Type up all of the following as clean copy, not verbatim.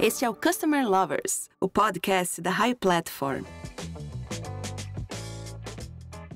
Este é o Customer Lovers, o podcast da High Platform.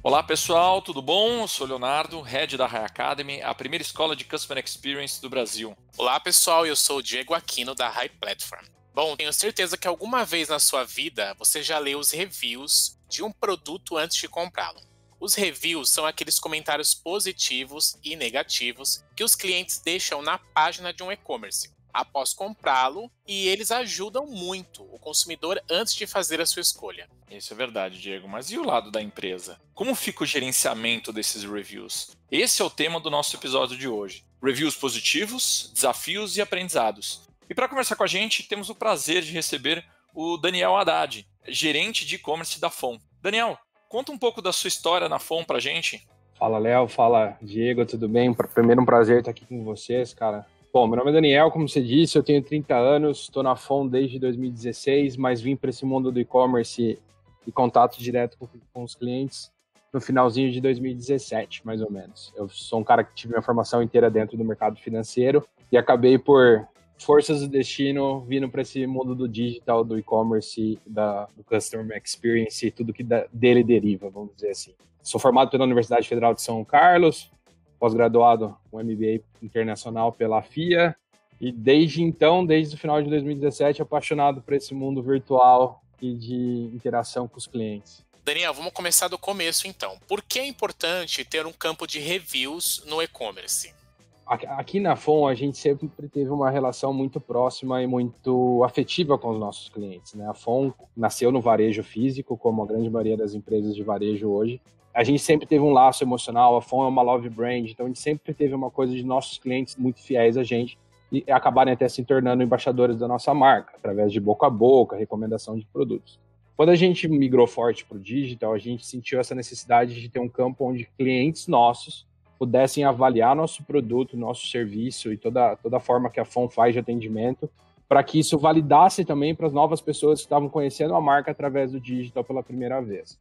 Olá pessoal, tudo bom? Eu sou o Leonardo, Head da High Academy, a primeira escola de Customer Experience do Brasil. Olá pessoal, eu sou o Diego Aquino da High Platform. Bom, tenho certeza que alguma vez na sua vida você já leu os reviews de um produto antes de comprá-lo. Os reviews são aqueles comentários positivos e negativos que os clientes deixam na página de um e-commerce após comprá-lo, e eles ajudam muito o consumidor antes de fazer a sua escolha. Isso é verdade, Diego, mas e o lado da empresa? Como fica o gerenciamento desses reviews? Esse é o tema do nosso episódio de hoje. Reviews positivos, desafios e aprendizados. E para conversar com a gente, temos o prazer de receber o Daniel Haddad, gerente de e-commerce da FOM. Daniel, conta um pouco da sua história na FOM pra gente. Fala, Léo. Fala, Diego. Tudo bem? Primeiro, um prazer estar aqui com vocês, cara. Bom, meu nome é Daniel, como você disse, eu tenho 30 anos, estou na FOM desde 2016, mas vim para esse mundo do e-commerce e contato direto com os clientes no finalzinho de 2017, mais ou menos. Eu sou um cara que tive minha formação inteira dentro do mercado financeiro e acabei por forças do destino vindo para esse mundo do digital, do e-commerce, do customer experience e tudo que dele deriva, vamos dizer assim. Sou formado pela Universidade Federal de São Carlos, pós-graduado com MBA internacional pela FIA, e desde o final de 2017, apaixonado por esse mundo virtual e de interação com os clientes. Daniel, vamos começar do começo então. Por que é importante ter um campo de reviews no e-commerce? Aqui na FOM, a gente sempre teve uma relação muito próxima e muito afetiva com os nossos clientes, né? A FOM nasceu no varejo físico, como a grande maioria das empresas de varejo hoje. A gente sempre teve um laço emocional, a FOM é uma love brand, então a gente sempre teve uma coisa de nossos clientes muito fiéis a gente e acabarem até se tornando embaixadores da nossa marca, através de boca a boca, recomendação de produtos. Quando a gente migrou forte para o digital, a gente sentiu essa necessidade de ter um campo onde clientes nossos pudessem avaliar nosso produto, nosso serviço e toda a forma que a FOM faz de atendimento, para que isso validasse também para as novas pessoas que estavam conhecendo a marca através do digital pela primeira vez.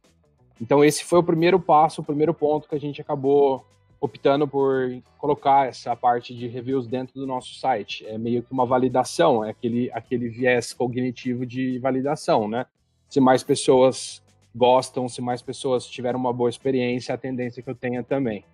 Então esse foi o primeiro passo, o primeiro ponto que a gente acabou optando por colocar essa parte de reviews dentro do nosso site. É meio que uma validação, é aquele viés cognitivo de validação, né? Se mais pessoas gostam, se mais pessoas tiveram uma boa experiência, a tendência que eu tenha também.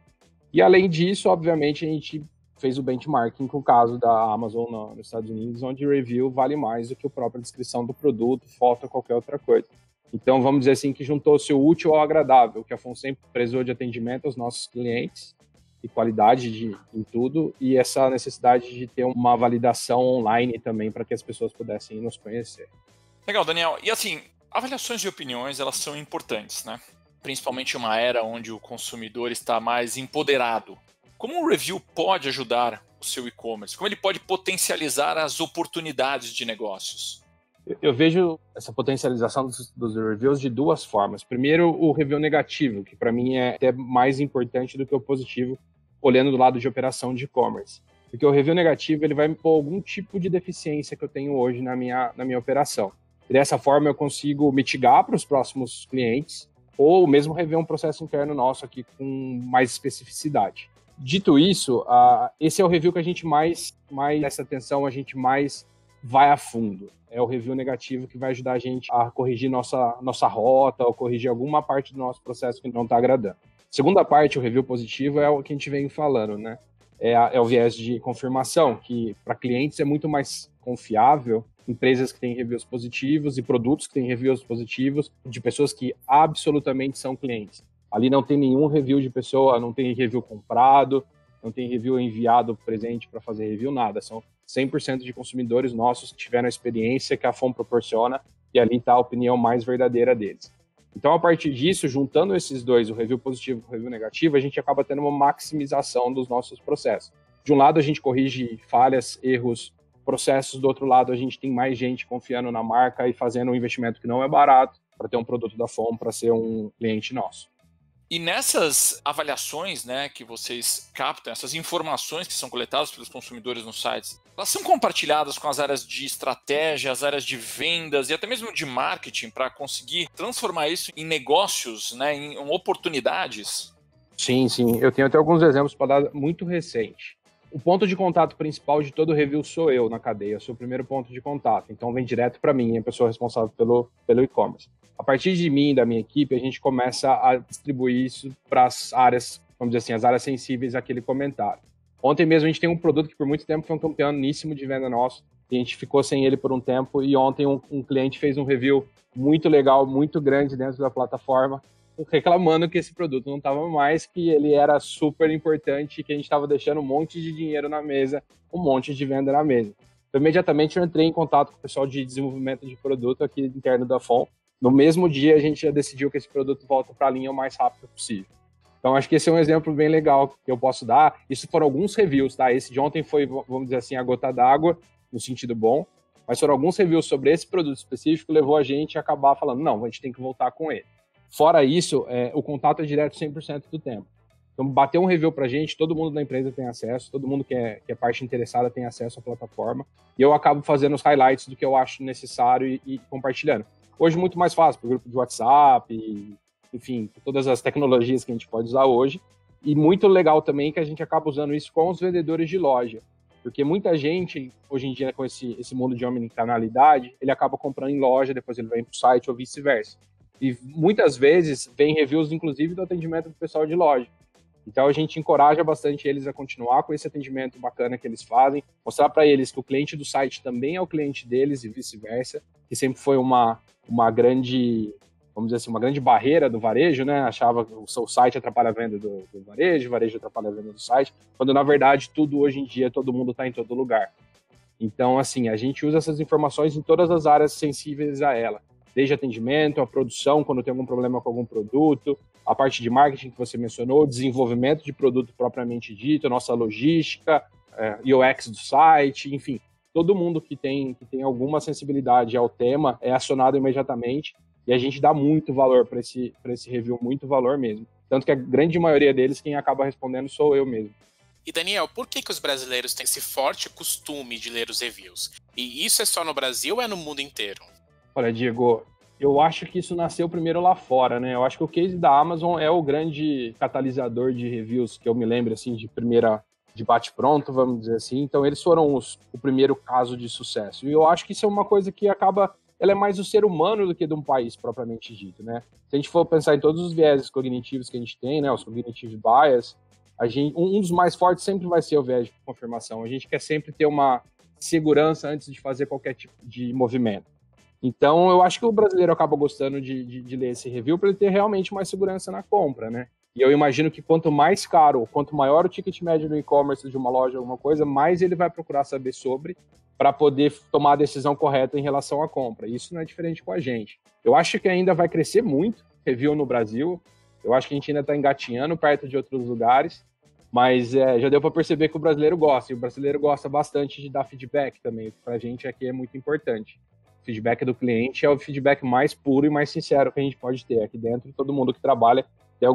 E além disso, obviamente, a gente fez o benchmarking com o caso da Amazon nos Estados Unidos, onde o review vale mais do que a própria descrição do produto, foto ou qualquer outra coisa. Então, vamos dizer assim, que juntou-se o útil ao agradável, que a FOM sempre prezou de atendimento aos nossos clientes e qualidade em tudo, e essa necessidade de ter uma validação online também para que as pessoas pudessem nos conhecer. Legal, Daniel. E assim, avaliações de opiniões, elas são importantes, né? Principalmente em uma era onde o consumidor está mais empoderado. Como um review pode ajudar o seu e-commerce? Como ele pode potencializar as oportunidades de negócios? Eu vejo essa potencialização dos reviews de duas formas. Primeiro, o review negativo, que para mim é até mais importante do que o positivo, olhando do lado de operação de e-commerce. Porque o review negativo ele vai me pôr algum tipo de deficiência que eu tenho hoje na minha operação. E dessa forma eu consigo mitigar para os próximos clientes ou mesmo rever um processo interno nosso aqui com mais especificidade. Dito isso, esse é o review que a gente mais essa atenção, a gente mais vai a fundo. É o review negativo que vai ajudar a gente a corrigir nossa rota ou corrigir alguma parte do nosso processo que não está agradando. Segunda parte, o review positivo, é o que a gente vem falando, né? É o viés de confirmação, que para clientes é muito mais confiável empresas que têm reviews positivos e produtos que têm reviews positivos de pessoas que absolutamente são clientes. Ali não tem nenhum review de pessoa, não tem review comprado, não tem review enviado presente para fazer review, nada. São 100% de consumidores nossos que tiveram a experiência que a FOM proporciona e ali está a opinião mais verdadeira deles. Então, a partir disso, juntando esses dois, o review positivo e o review negativo, a gente acaba tendo uma maximização dos nossos processos. De um lado, a gente corrige falhas, erros, processos. Do outro lado, a gente tem mais gente confiando na marca e fazendo um investimento que não é barato para ter um produto da FOM, para ser um cliente nosso. E nessas avaliações, né, que vocês captam, essas informações que são coletadas pelos consumidores nos sites, elas são compartilhadas com as áreas de estratégia, as áreas de vendas e até mesmo de marketing para conseguir transformar isso em negócios, né, em oportunidades? Sim. Eu tenho até alguns exemplos para dar muito recente. O ponto de contato principal de todo review sou eu na cadeia, eu sou o primeiro ponto de contato, então vem direto para mim, a pessoa responsável pelo e-commerce. A partir de mim e da minha equipe, a gente começa a distribuir isso para as áreas, vamos dizer assim, as áreas sensíveis àquele comentário. Ontem mesmo a gente tem um produto que por muito tempo foi um campeoníssimo de venda nosso, e a gente ficou sem ele por um tempo, e ontem um cliente fez um review muito legal, muito grande dentro da plataforma, reclamando que esse produto não estava mais, que ele era super importante, que a gente estava deixando um monte de dinheiro na mesa, um monte de venda na mesa. Então, imediatamente eu entrei em contato com o pessoal de desenvolvimento de produto aqui interno da FON. No mesmo dia a gente já decidiu que esse produto volta para a linha o mais rápido possível. Então acho que esse é um exemplo bem legal que eu posso dar. Isso foram alguns reviews, tá? Esse de ontem foi, vamos dizer assim, a gota d'água, no sentido bom, mas foram alguns reviews sobre esse produto específico, levou a gente a acabar falando, não, a gente tem que voltar com ele. Fora isso, o contato é direto 100% do tempo. Então, bater um review pra gente, todo mundo da empresa tem acesso, todo mundo que é parte interessada tem acesso à plataforma, e eu acabo fazendo os highlights do que eu acho necessário e compartilhando. Hoje, muito mais fácil, por grupo de WhatsApp, enfim, todas as tecnologias que a gente pode usar hoje. E muito legal também que a gente acaba usando isso com os vendedores de loja, porque muita gente, hoje em dia, com esse mundo de omnicanalidade, ele acaba comprando em loja, depois ele vem pro site ou vice-versa. E muitas vezes vem reviews, inclusive, do atendimento do pessoal de loja. Então a gente encoraja bastante eles a continuar com esse atendimento bacana que eles fazem, mostrar para eles que o cliente do site também é o cliente deles e vice-versa, que sempre foi uma grande, vamos dizer assim, uma grande barreira do varejo, né? Achava que o seu site atrapalha a venda do varejo, o varejo atrapalha a venda do site, quando na verdade tudo hoje em dia, todo mundo está em todo lugar. Então, assim, a gente usa essas informações em todas as áreas sensíveis a ela. Desde atendimento, a produção, quando tem algum problema com algum produto, a parte de marketing que você mencionou, desenvolvimento de produto propriamente dito, nossa logística, UX do site, enfim, todo mundo que tem alguma sensibilidade ao tema é acionado imediatamente e a gente dá muito valor para esse review, muito valor mesmo. Tanto que a grande maioria deles, quem acaba respondendo sou eu mesmo. E Daniel, por que os brasileiros têm esse forte costume de ler os reviews? E isso é só no Brasil ou é no mundo inteiro? Olha, Diego, eu acho que isso nasceu primeiro lá fora, né? Eu acho que o case da Amazon é o grande catalisador de reviews que eu me lembro, assim, de bate-pronto, vamos dizer assim. Então, eles foram o primeiro caso de sucesso. E eu acho que isso é uma coisa que ela é mais do ser humano do que de um país propriamente dito, né? Se a gente for pensar em todos os vieses cognitivos que a gente tem, né? Os cognitive bias, um dos mais fortes sempre vai ser o viés de confirmação. A gente quer sempre ter uma segurança antes de fazer qualquer tipo de movimento. Então, eu acho que o brasileiro acaba gostando de ler esse review para ele ter realmente mais segurança na compra, né? E eu imagino que quanto mais caro, quanto maior o ticket médio do e-commerce de uma loja, alguma coisa, mais ele vai procurar saber sobre para poder tomar a decisão correta em relação à compra. Isso não é diferente com a gente. Eu acho que ainda vai crescer muito review no Brasil. Eu acho que a gente ainda está engatinhando perto de outros lugares, mas já deu para perceber que o brasileiro gosta. E o brasileiro gosta bastante de dar feedback também, que para a gente aqui é muito importante. O feedback do cliente é o feedback mais puro e mais sincero que a gente pode ter aqui dentro. Todo mundo que trabalha tem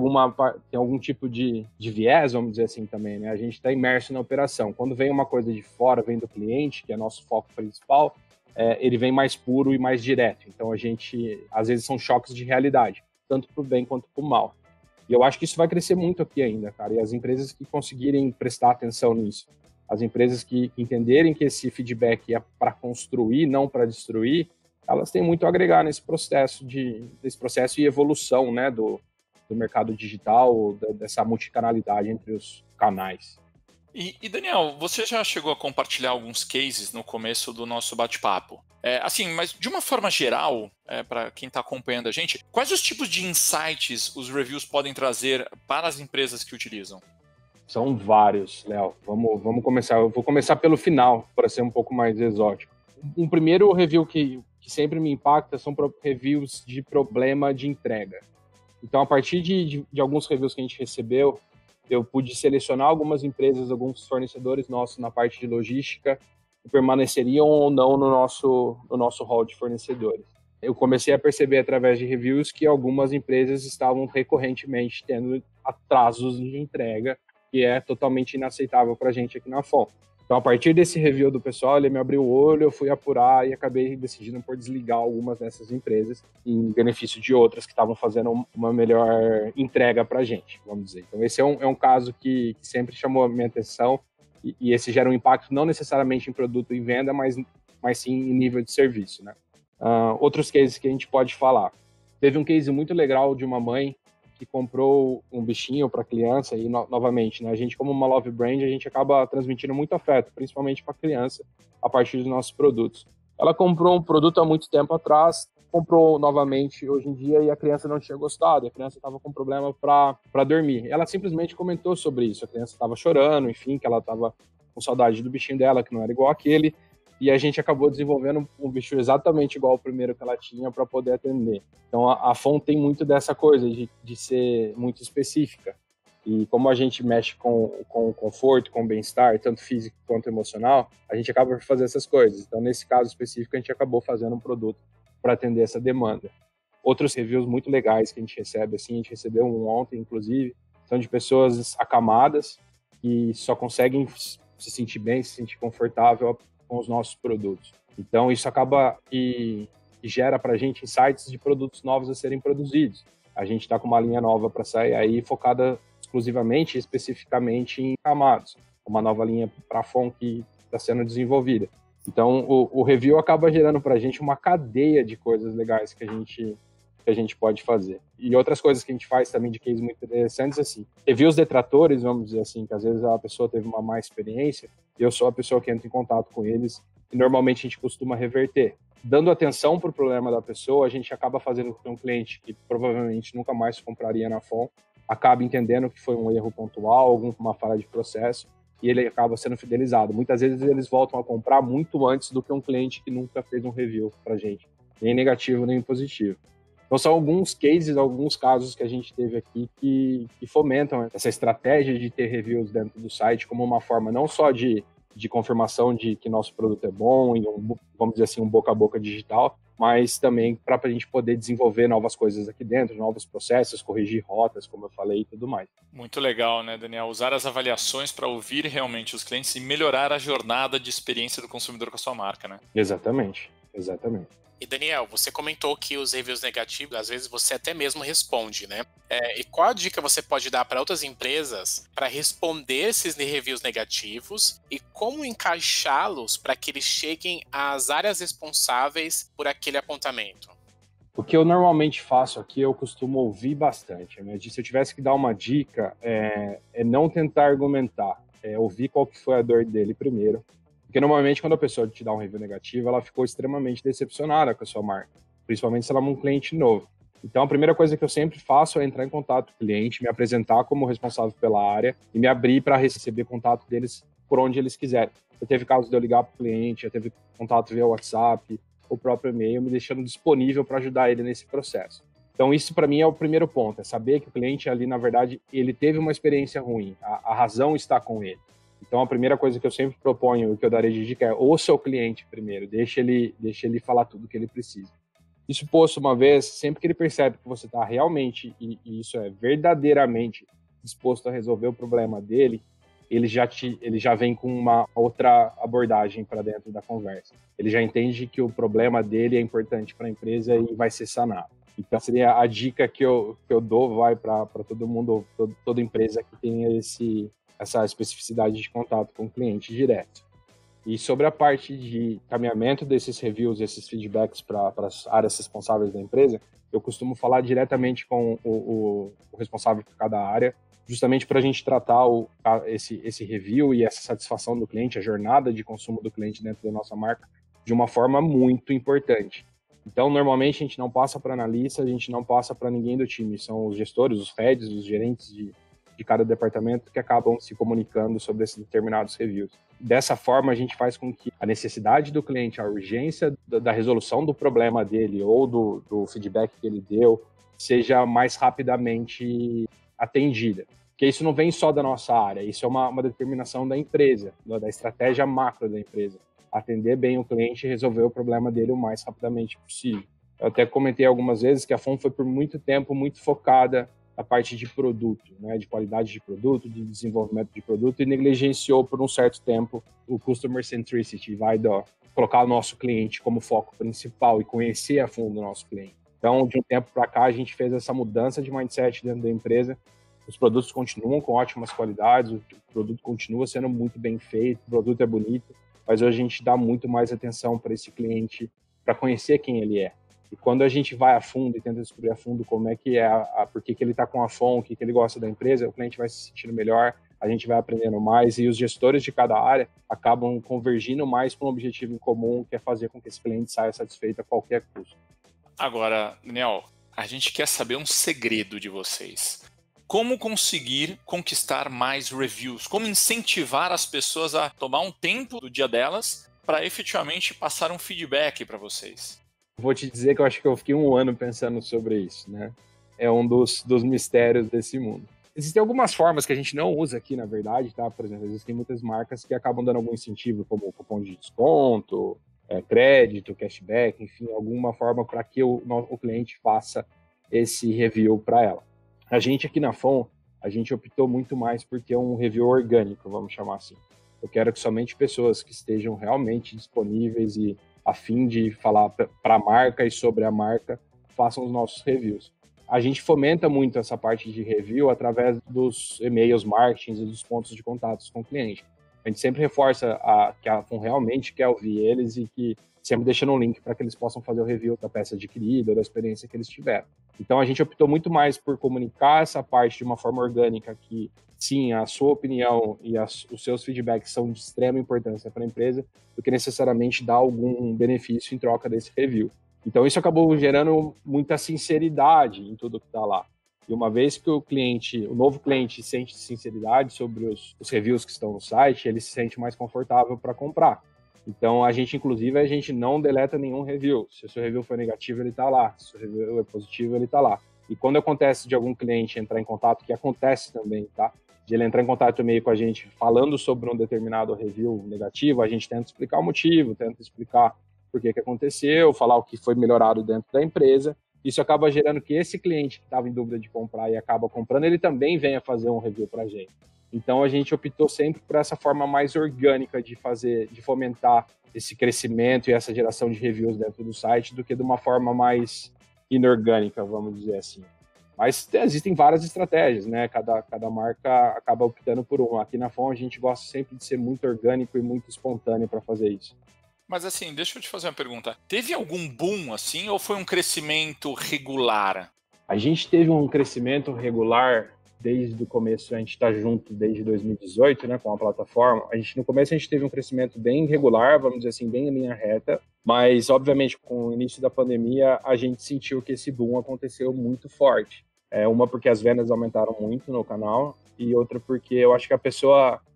algum tipo de viés, vamos dizer assim também, né? A gente está imerso na operação. Quando vem uma coisa de fora, vem do cliente, que é nosso foco principal, ele vem mais puro e mais direto. Então a gente, às vezes, são choques de realidade, tanto para o bem quanto para o mal. E eu acho que isso vai crescer muito aqui ainda, cara. E as empresas que conseguirem prestar atenção nisso, as empresas que entenderem que esse feedback é para construir, não para destruir, elas têm muito a agregar nesse processo e evolução, né, do mercado digital, dessa multicanalidade entre os canais. E Daniel, você já chegou a compartilhar alguns cases no começo do nosso bate-papo. Mas de uma forma geral, para quem está acompanhando a gente, quais os tipos de insights os reviews podem trazer para as empresas que utilizam? São vários, Léo. Vamos começar. Eu vou começar pelo final, para ser um pouco mais exótico. Um primeiro review que sempre me impacta são reviews de problema de entrega. Então, a partir de alguns reviews que a gente recebeu, eu pude selecionar algumas empresas, alguns fornecedores nossos na parte de logística que permaneceriam ou não no nosso hall de fornecedores. Eu comecei a perceber através de reviews que algumas empresas estavam recorrentemente tendo atrasos de entrega, que é totalmente inaceitável para a gente aqui na FON. Então, a partir desse review do pessoal, ele me abriu o olho, eu fui apurar e acabei decidindo por desligar algumas dessas empresas em benefício de outras que estavam fazendo uma melhor entrega para a gente, vamos dizer. Então, esse é um caso que sempre chamou a minha atenção e esse gera um impacto não necessariamente em produto e venda, mas sim em nível de serviço, né? Outros cases que a gente pode falar. Teve um case muito legal de uma mãe que comprou um bichinho para criança e, novamente, né, a gente, como uma love brand, a gente acaba transmitindo muito afeto, principalmente para a criança, a partir dos nossos produtos. Ela comprou um produto há muito tempo atrás, comprou novamente hoje em dia e a criança não tinha gostado, a criança estava com problema para dormir. Ela simplesmente comentou sobre isso, a criança estava chorando, enfim, que ela estava com saudade do bichinho dela, que não era igual aquele, e a gente acabou desenvolvendo um bicho exatamente igual ao primeiro que ela tinha para poder atender. Então a FON tem muito dessa coisa de ser muito específica. E como a gente mexe com o conforto, com o bem-estar, tanto físico quanto emocional, a gente acaba por fazer essas coisas. Então, nesse caso específico, a gente acabou fazendo um produto para atender essa demanda. Outros reviews muito legais que a gente recebe, assim, a gente recebeu um ontem, inclusive, são de pessoas acamadas que só conseguem se sentir bem, se sentir confortável com os nossos produtos. Então, isso acaba e gera para a gente insights de produtos novos a serem produzidos. A gente está com uma linha nova para sair aí, focada exclusivamente, especificamente em camados. Uma nova linha para a FON que está sendo desenvolvida. Então, o review acaba gerando para a gente uma cadeia de coisas legais que a gente pode fazer. E outras coisas que a gente faz também de cases muito interessantes, assim, reviews detratores, vamos dizer assim, que às vezes a pessoa teve uma má experiência, eu sou a pessoa que entra em contato com eles e normalmente a gente costuma reverter. Dando atenção para o problema da pessoa, a gente acaba fazendo com que um cliente que provavelmente nunca mais compraria na FON acaba entendendo que foi um erro pontual, alguma falha de processo, e ele acaba sendo fidelizado. Muitas vezes eles voltam a comprar muito antes do que um cliente que nunca fez um review para a gente, nem negativo nem positivo. Então são alguns cases, alguns casos que a gente teve aqui que fomentam essa estratégia de ter reviews dentro do site como uma forma não só de confirmação de que nosso produto é bom, e vamos dizer assim, um boca a boca digital, mas também para a gente poder desenvolver novas coisas aqui dentro, novos processos, corrigir rotas, como eu falei, e tudo mais. Muito legal, né, Daniel? Usar as avaliações para ouvir realmente os clientes e melhorar a jornada de experiência do consumidor com a sua marca, né? Exatamente. E Daniel, você comentou que os reviews negativos, às vezes você até mesmo responde, né? E qual a dica você pode dar para outras empresas para responder esses reviews negativos e como encaixá-los para que eles cheguem às áreas responsáveis por aquele apontamento? O que eu normalmente faço aqui, eu costumo ouvir bastante, né? Se eu tivesse que dar uma dica, é não tentar argumentar, é ouvir qual que foi a dor dele primeiro. Porque normalmente quando a pessoa te dá um review negativo, ela ficou extremamente decepcionada com a sua marca, principalmente se ela é um cliente novo. Então a primeira coisa que eu sempre faço é entrar em contato com o cliente, me apresentar como responsável pela área e me abrir para receber contato deles por onde eles quiserem. Já teve casos de eu ligar para o cliente, já teve contato via WhatsApp, o próprio e-mail, me deixando disponível para ajudar ele nesse processo. Então isso para mim é o primeiro ponto, é saber que o cliente ali, na verdade, ele teve uma experiência ruim, a razão está com ele. Então, a primeira coisa que eu sempre proponho, que eu darei de dica é ouça o cliente primeiro, deixa ele falar tudo o que ele precisa. Isso posto uma vez, sempre que ele percebe que você está realmente, e isso é verdadeiramente disposto a resolver o problema dele, ele já vem com uma outra abordagem para dentro da conversa. Ele já entende que o problema dele é importante para a empresa e vai ser sanado. Então, seria a dica que eu dou, vai para todo mundo, toda empresa que tenha essa especificidade de contato com o cliente direto. E sobre a parte de caminhamento desses reviews, esses feedbacks para as áreas responsáveis da empresa, eu costumo falar diretamente com o responsável por cada área, justamente para a gente tratar esse review e essa satisfação do cliente, a jornada de consumo do cliente dentro da nossa marca, de uma forma muito importante. Então, normalmente, a gente não passa para analista, a gente não passa para ninguém do time. São os gestores, os heads, os gerentes de cada departamento que acabam se comunicando sobre esses determinados reviews. Dessa forma, a gente faz com que a necessidade do cliente, a urgência da resolução do problema dele ou do feedback que ele deu, seja mais rapidamente atendida. Porque isso não vem só da nossa área, isso é uma determinação da empresa, da estratégia macro da empresa. Atender bem o cliente e resolver o problema dele o mais rapidamente possível. Eu até comentei algumas vezes que a FON foi por muito tempo muito focada a parte de produto, né, de qualidade de produto, de desenvolvimento de produto, e negligenciou por um certo tempo o Customer Centricity, colocar o nosso cliente como foco principal e conhecer a fundo o nosso cliente. Então, de um tempo para cá, a gente fez essa mudança de mindset dentro da empresa, os produtos continuam com ótimas qualidades, o produto continua sendo muito bem feito, o produto é bonito, mas hoje a gente dá muito mais atenção para esse cliente, para conhecer quem ele é. E quando a gente vai a fundo e tenta descobrir a fundo como é que é, por que ele está com a FON, o que ele gosta da empresa, o cliente vai se sentindo melhor, a gente vai aprendendo mais e os gestores de cada área acabam convergindo mais para um objetivo em comum, que é fazer com que esse cliente saia satisfeito a qualquer custo. Agora, Daniel, a gente quer saber um segredo de vocês. Como conseguir conquistar mais reviews? Como incentivar as pessoas a tomar um tempo do dia delas para efetivamente passar um feedback para vocês? Vou te dizer que eu acho que eu fiquei 1 ano pensando sobre isso, né? É um dos mistérios desse mundo. Existem algumas formas que a gente não usa aqui, na verdade, tá? Por exemplo, existem muitas marcas que acabam dando algum incentivo, como cupom de desconto, crédito, cashback, enfim, alguma forma para que o cliente faça esse review para ela. A gente aqui na FON, a gente optou muito mais por ter um review orgânico, vamos chamar assim. Eu quero que somente pessoas que estejam realmente disponíveis e a fim de falar para a marca e sobre a marca façam os nossos reviews. A gente fomenta muito essa parte de review através dos e-mails, marketing e dos pontos de contatos com o cliente. A gente sempre reforça que a FON realmente quer ouvir eles e que sempre deixando um link para que eles possam fazer o review da peça adquirida ou da experiência que eles tiveram. Então, a gente optou muito mais por comunicar essa parte de uma forma orgânica, que sim, a sua opinião e os seus feedbacks são de extrema importância para a empresa, do que necessariamente dar algum benefício em troca desse review. Então, isso acabou gerando muita sinceridade em tudo que está lá. E uma vez que o novo cliente sente sinceridade sobre os reviews que estão no site, ele se sente mais confortável para comprar. Então, a gente não deleta nenhum review. Se o seu review for negativo, ele está lá. Se o seu review é positivo, ele está lá. E quando acontece de algum cliente entrar em contato, que acontece também, tá? De ele entrar em contato meio com a gente falando sobre um determinado review negativo, a gente tenta explicar o motivo, tenta explicar por que aconteceu, falar o que foi melhorado dentro da empresa. Isso acaba gerando que esse cliente que estava em dúvida de comprar e acaba comprando, ele também venha fazer um review para a gente. Então, a gente optou sempre por essa forma mais orgânica de fomentar esse crescimento e essa geração de reviews dentro do site do que de uma forma mais inorgânica, vamos dizer assim. Mas existem várias estratégias, né? Cada marca acaba optando por uma. Aqui na FON, a gente gosta sempre de ser muito orgânico e muito espontâneo para fazer isso. Mas assim, deixa eu te fazer uma pergunta. Teve algum boom assim ou foi um crescimento regular? A gente teve um crescimento regular desde o começo. A gente está junto desde 2018, né, com a plataforma. No começo a gente teve um crescimento bem regular, vamos dizer assim, bem em linha reta, mas obviamente com o início da pandemia a gente sentiu que esse boom aconteceu muito forte. Uma porque as vendas aumentaram muito no canal e outra porque eu acho que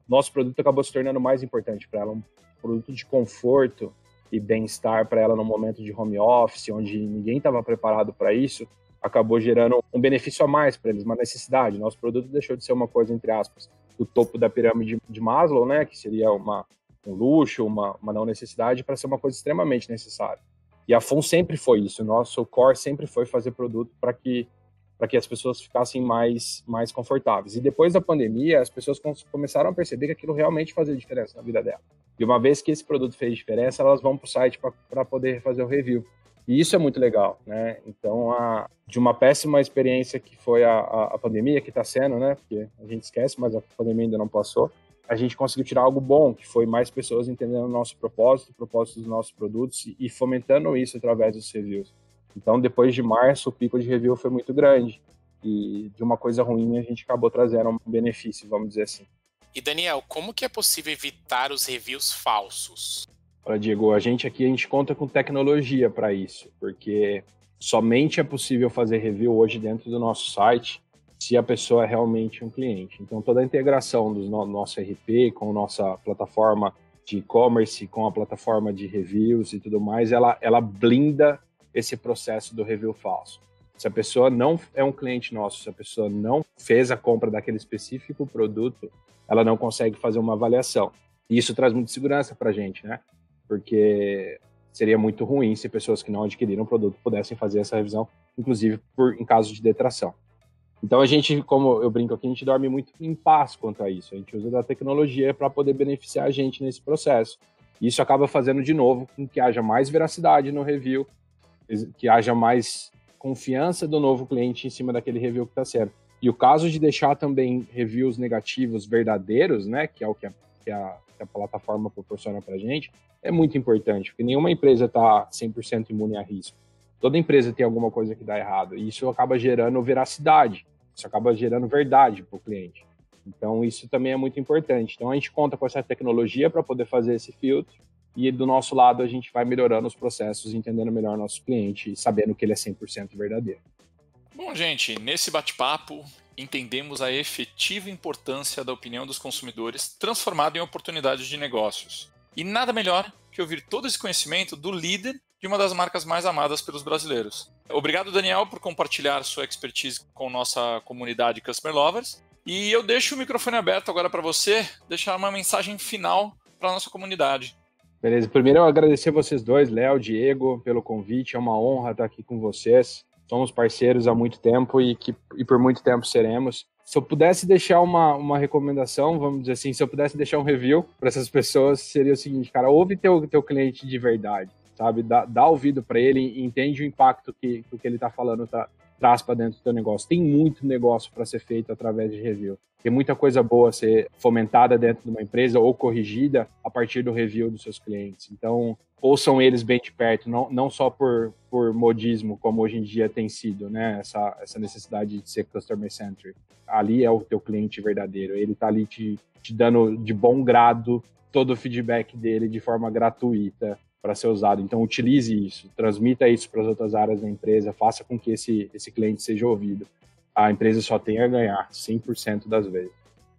nosso produto acabou se tornando mais importante para ela, um produto de conforto e bem-estar para ela no momento de home office, onde ninguém estava preparado para isso. Acabou gerando um benefício a mais para eles, uma necessidade. Nosso produto deixou de ser uma coisa, entre aspas, do topo da pirâmide de Maslow, né, que seria um luxo, uma não necessidade, para ser uma coisa extremamente necessária. E a FON sempre foi isso. O nosso core sempre foi fazer produto para que as pessoas ficassem mais confortáveis. E depois da pandemia, as pessoas começaram a perceber que aquilo realmente fazia diferença na vida dela. E uma vez que esse produto fez diferença, elas vão para o site para poder fazer o review. E isso é muito legal, né? Então, de uma péssima experiência que foi a pandemia, que está sendo, né? Porque a gente esquece, mas a pandemia ainda não passou. A gente conseguiu tirar algo bom, que foi mais pessoas entendendo o nosso propósito, o propósito dos nossos produtos e fomentando isso através dos reviews. Então, depois de março, o pico de review foi muito grande. E de uma coisa ruim, a gente acabou trazendo um benefício, vamos dizer assim. E, Daniel, como que é possível evitar os reviews falsos? Olha, Diego, a gente conta com tecnologia para isso, porque somente é possível fazer review hoje dentro do nosso site se a pessoa é realmente um cliente. Então, toda a integração do nosso RP com a nossa plataforma de e-commerce, com a plataforma de reviews e tudo mais, ela blinda esse processo do review falso. Se a pessoa não é um cliente nosso, se a pessoa não fez a compra daquele específico produto, ela não consegue fazer uma avaliação. E isso traz muita segurança para a gente, né? Porque seria muito ruim se pessoas que não adquiriram o produto pudessem fazer essa revisão, inclusive em caso de detração. Então a gente, como eu brinco aqui, a gente dorme muito em paz quanto a isso. A gente usa da tecnologia para poder beneficiar a gente nesse processo. E isso acaba fazendo, de novo, com que haja mais veracidade no review, que haja mais confiança do novo cliente em cima daquele review que está sendo. E o caso de deixar também reviews negativos verdadeiros, né, que é o que a plataforma proporciona para a gente, é muito importante, porque nenhuma empresa está 100% imune a risco. Toda empresa tem alguma coisa que dá errado, e isso acaba gerando veracidade, isso acaba gerando verdade para o cliente. Então, isso também é muito importante. Então, a gente conta com essa tecnologia para poder fazer esse filtro, e do nosso lado a gente vai melhorando os processos, entendendo melhor o nosso cliente e sabendo que ele é 100% verdadeiro. Bom, gente, nesse bate-papo entendemos a efetiva importância da opinião dos consumidores transformada em oportunidades de negócios. E nada melhor que ouvir todo esse conhecimento do líder de uma das marcas mais amadas pelos brasileiros. Obrigado, Daniel, por compartilhar sua expertise com nossa comunidade Customer Lovers. E eu deixo o microfone aberto agora para você deixar uma mensagem final para a nossa comunidade. Beleza, primeiro eu agradecer vocês dois, Léo, Diego, pelo convite, é uma honra estar aqui com vocês. Somos parceiros há muito tempo e por muito tempo seremos. Se eu pudesse deixar uma recomendação, vamos dizer assim, se eu pudesse deixar um review para essas pessoas, seria o seguinte, cara, ouve teu cliente de verdade, sabe? Dá ouvido para ele e entende o impacto que o que ele está falando traz para dentro do teu negócio. Tem muito negócio para ser feito através de review. Tem muita coisa boa a ser fomentada dentro de uma empresa ou corrigida a partir do review dos seus clientes. Então, ouçam eles bem de perto, não só por modismo, como hoje em dia tem sido, né? Essa necessidade de ser customer-centric. Ali é o teu cliente verdadeiro. Ele está ali te dando de bom grado todo o feedback dele de forma gratuita para ser usado. Então, utilize isso, transmita isso para as outras áreas da empresa, faça com que esse cliente seja ouvido. A empresa só tem a ganhar 100% das vezes.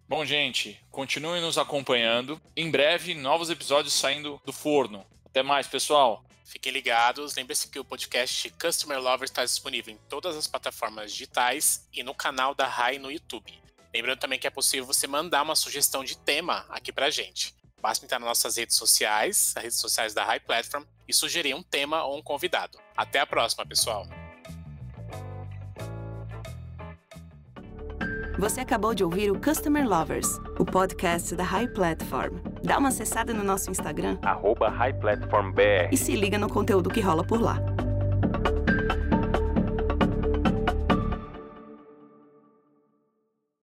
Bom, gente, continuem nos acompanhando. Em breve, novos episódios saindo do forno. Até mais, pessoal. Fiquem ligados. Lembre-se que o podcast Customer Lovers está disponível em todas as plataformas digitais e no canal da RAI no YouTube. Lembrando também que é possível você mandar uma sugestão de tema aqui pra gente. Basta entrar nas nossas redes sociais, as redes sociais da RAI Platform, e sugerir um tema ou um convidado. Até a próxima, pessoal! Você acabou de ouvir o Customer Lovers, o podcast da RAI Platform. Dá uma acessada no nosso Instagram, @RaiPlatformBR. e se liga no conteúdo que rola por lá.